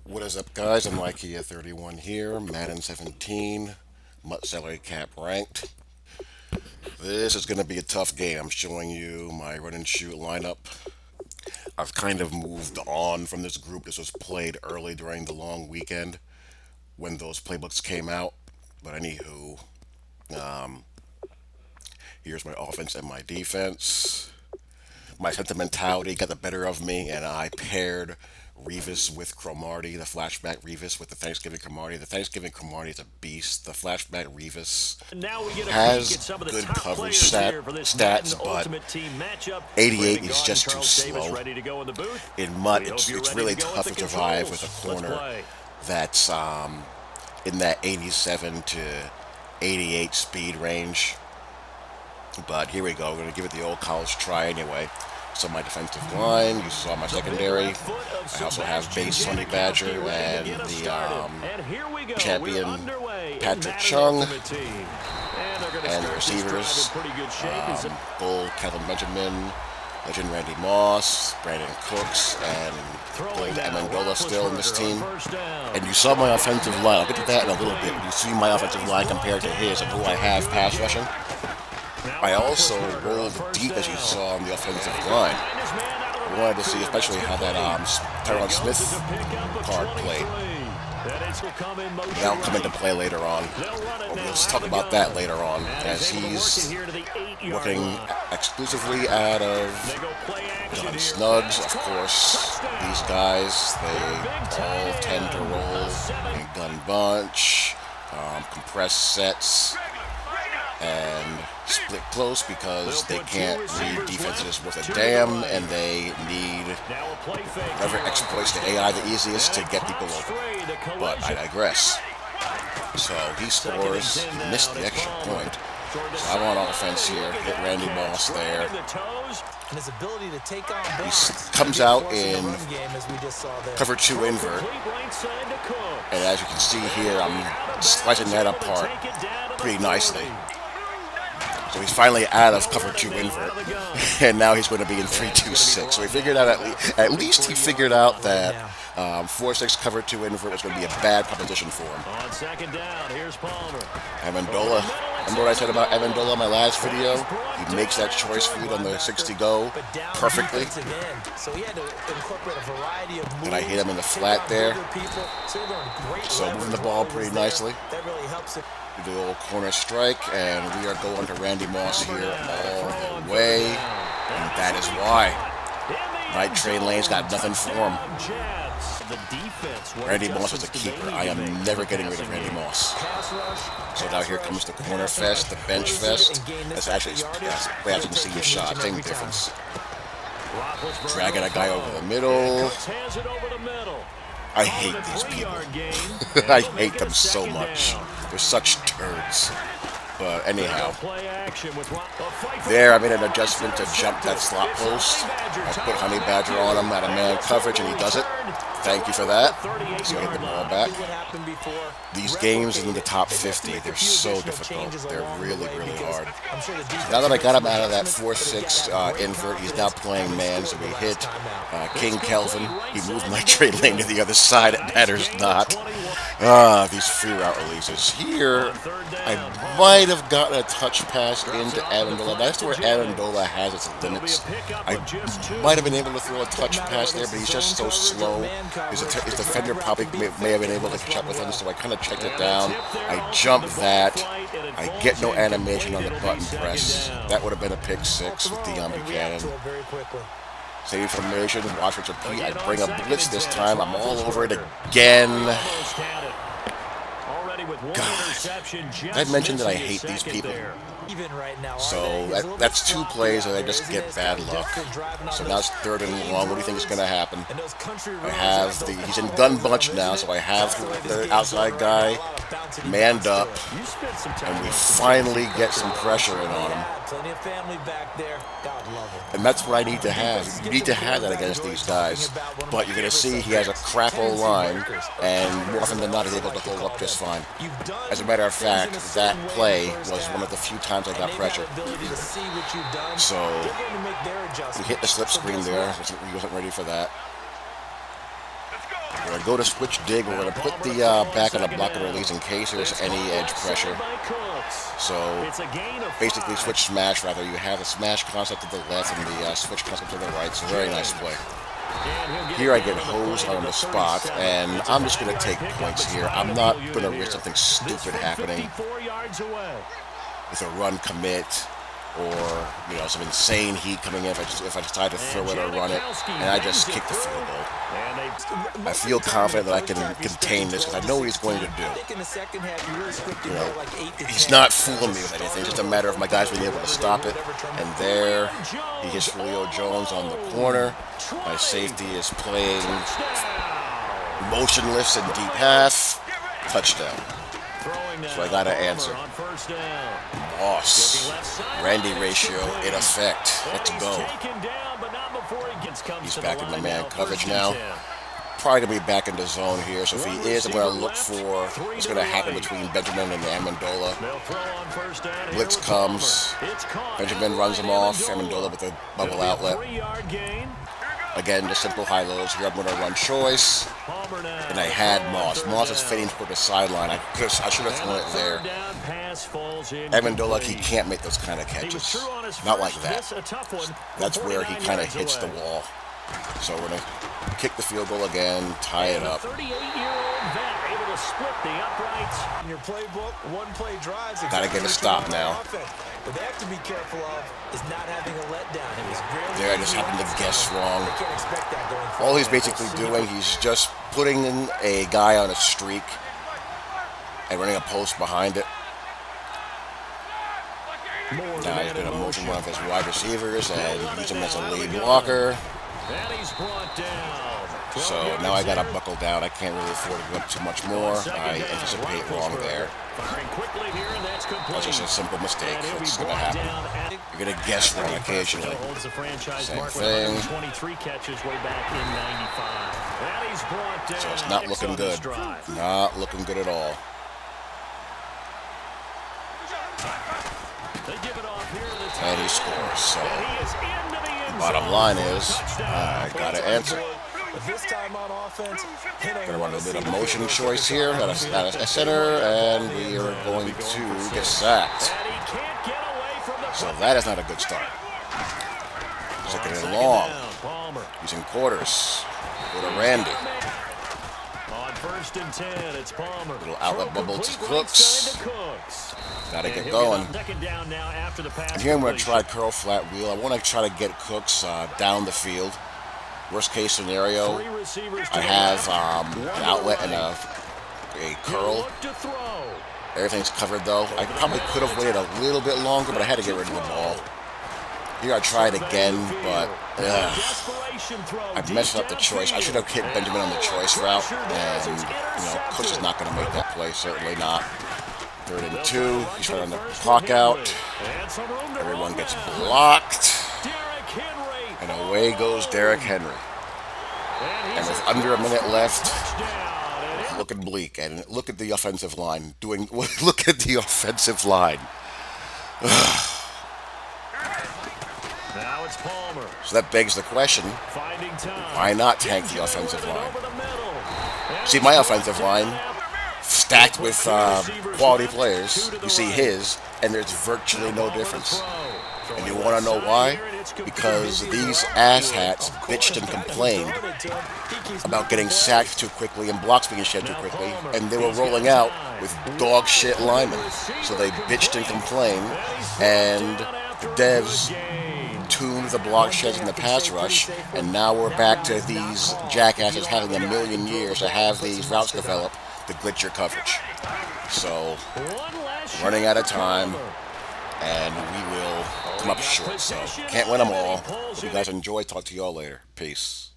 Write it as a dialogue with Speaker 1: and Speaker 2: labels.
Speaker 1: What is up, guys? I'm Mikey31 here, Madden 17, Mutt Salary Cap ranked. This is going to be a tough game. I'm showing you my run and shoot lineup. I've kind of moved on from this group. This was played early during the long weekend when those playbooks came out. But anywho, here's my offense and my defense. My sentimentality got the better of me, and I paired Revis with Cromartie, the flashback Revis with the Thanksgiving Cromartie. The Thanksgiving Cromartie is a beast. The flashback Revis
Speaker 2: Now we get a peek
Speaker 1: has
Speaker 2: at some of the
Speaker 1: good
Speaker 2: top
Speaker 1: coverage
Speaker 2: players here for this Madden
Speaker 1: stats, but
Speaker 2: Ultimate Team matchup.
Speaker 1: 88
Speaker 2: Brandon
Speaker 1: is
Speaker 2: Gaughan,
Speaker 1: just too
Speaker 2: Charles Davis
Speaker 1: slow.
Speaker 2: ready to go in the booth.
Speaker 1: In Mutt,
Speaker 2: We hope
Speaker 1: it's
Speaker 2: you're ready
Speaker 1: really
Speaker 2: to go
Speaker 1: tough
Speaker 2: with
Speaker 1: to
Speaker 2: the
Speaker 1: survive with
Speaker 2: controls.
Speaker 1: a
Speaker 2: Let's
Speaker 1: corner
Speaker 2: play.
Speaker 1: that's in that 87 to 88 speed range. But here we go. We're going to give it the old college try anyway. So my defensive line, you saw my secondary. I also have base Honey Badger and the champion Patrick Chung. And the receivers, Bull, Kevin Benjamin, Legend Randy Moss, Brandon Cooks, and Gold Amendola still in this team. And you saw my offensive line. I'll get to that in a little bit. You see my offensive line compared to his and who I have pass rushing. I also rolled deep, as you saw, on the offensive line. I wanted to see especially how that Tyron Smith part played. That'll come into play later on. We'll talk about that later on, as he's working exclusively out of gun snugs. Of course, these guys, they all tend to roll a gun bunch, compressed sets, and split close because they can't read defenses worth a damn, and they need whatever exploits the AI the easiest to get people open. But I digress. So he scores, he missed the extra point. So I'm on offense here, hit Randy Moss there. He comes out in cover 2 invert. And as you can see here, I'm slicing that apart pretty nicely. So he's finally out of cover 2 invert, and now he's going to be in 3-2-6. So he figured out at least he figured out that 4-6 cover 2 invert was going to be a bad proposition for him.
Speaker 2: On second down, here's Palmer.
Speaker 1: Amendola. Remember what I said about Amendola in my last video? He makes that choice read on the 60 go perfectly. And I hit him in the flat there. So moving the ball pretty nicely. We do a little corner strike, and we are going to Randy Moss here all the way. And that is why. Night Train Lane's got nothing for him. Randy Moss is a keeper. I am never getting rid of Randy Moss. So now here comes the corner fest, the bench fest. That's actually, as you can see, your shot. Same difference. Dragging a guy over the middle. I hate these people. I hate them so much. They're such turds. But anyhow, there I made an adjustment to jump that slot post. I put Honey Badger on him out of man coverage, and he does it. Thank you for that. So I get the ball back. These games in the top 50, they're so difficult. They're really, really hard. Now that I got him out of that 4-6 invert, he's now playing man, so we hit King Kelvin. He moved my trade lane to the other side. It matters not. These free route releases. Here, I might have gotten a touch pass into Amendola. That's where Amendola has its limits. I might have been able to throw a touch pass there, but he's just so slow. His defender probably may have been able to catch up with him, so I kind of checked it down. I jumped that. I get no animation on the button press. That would have been a pick 6 with Deion Buchanan. Same formation, watch what repeat. I bring a blitz this time. I'm all over it again. God, I mentioned that I hate these people. So that's 2 plays and I just get bad luck. So now it's 3rd and long. What do you think is going to happen? I have he's in gun bunch now, so I have the outside guy manned up, and we finally get some pressure in on him. And that's what I need to have. You need to have that against these guys. But you're going to see he has a crap old line, and more often than not, he's able to hold up just fine. As a matter of fact, that play was one of the few times I got pressure. So we hit the slip screen there. He wasn't ready for that. We're going to go to switch dig. We're going to put the back on the block and release in case there's any edge pressure. So basically switch smash rather. You have the smash concept to the left and the switch concept to the right. It's a very nice play. Here I get hosed on the spot, and I'm just going to take points here. I'm not going to risk something stupid happening with a run commit or, you know, some insane heat coming in if I decide to throw it or run it, and I just kick the field goal. I feel confident that I can contain this because I know what he's going to do. You know, he's not fooling me with anything. It's just a matter of my guys being able to stop it. And there, he hits Julio Jones on the corner. My safety is playing motionless in deep half. Touchdown. So I gotta answer. Boss. Randy ratio in effect. Let's go. He's back in the man coverage now. Probably going to be back in the zone here. So if he is, I'm going to look for what's going to happen between Benjamin and Amendola. Blitz comes. Benjamin runs him off. Amendola with a bubble outlet. Again, the simple high-lows. Here I'm going to run choice. And I had Moss. Moss is fading toward the sideline. I should have thrown it there. Amendola, he can't make those kind of catches. Not like that. That's where he kind of hits the wall. So we're going to kick the field goal again, tie it up.
Speaker 2: 38-year-old vet able to split the uprights.
Speaker 3: In your playbook, one-play drives.
Speaker 1: Gotta get a stop now.
Speaker 3: What they have to be careful of is not having a letdown.
Speaker 1: There, I just happened to guess wrong. All he's basically doing, he's just putting in a guy on a streak and running a post behind it. Now he's going to motion one of his wide receivers and use him as a lead blocker. So now I got to buckle down. I can't really afford to go up too much more. I anticipate wrong there. That's just a simple mistake. It's going to happen. You're going to guess wrong occasionally. Same thing. So it's not looking good. Not looking good at all. And he scores. So the bottom line is, I got to answer. Going to run a bit of motion choice here at a center, and we are going to get sacked. So that is not a good start. Taking it long. Using quarters. Go to Randy.
Speaker 2: First and 10, it's Palmer.
Speaker 1: Little outlet bubble to Cooks. Gotta get going. And here I'm going to try curl flat wheel. I want to try to get Cooks down the field. Worst case scenario, I have an outlet and a curl. Everything's covered though. I probably could have waited a little bit longer, but I had to get rid of the ball. Here I tried again, but I messed up the choice. I should have hit Benjamin on the choice route, and you know, Cooks is not going to make that play. Certainly not. 3rd and 2. He's trying to clock out. Everyone gets blocked, and away goes Derrick Henry. And with under a minute left, looking bleak. And look at the offensive line doing. Look at the offensive line.
Speaker 2: Now it's Palmer.
Speaker 1: So that begs the question, why not tank the offensive line? See, my offensive line, stacked with quality players, you see his, and there's virtually no difference. And you want to know why? Because these asshats bitched and complained about getting sacked too quickly and blocks being shed too quickly, and they were rolling out with dog shit linemen. So they bitched and complained, and the devs tuned the block sheds in the pass rush, and now we're back to these jackasses having a million years to have these routes develop to glitch your coverage. So, running out of time, and we will come up short. So, can't win them all. Hope you guys enjoy. Talk to you all later. Peace.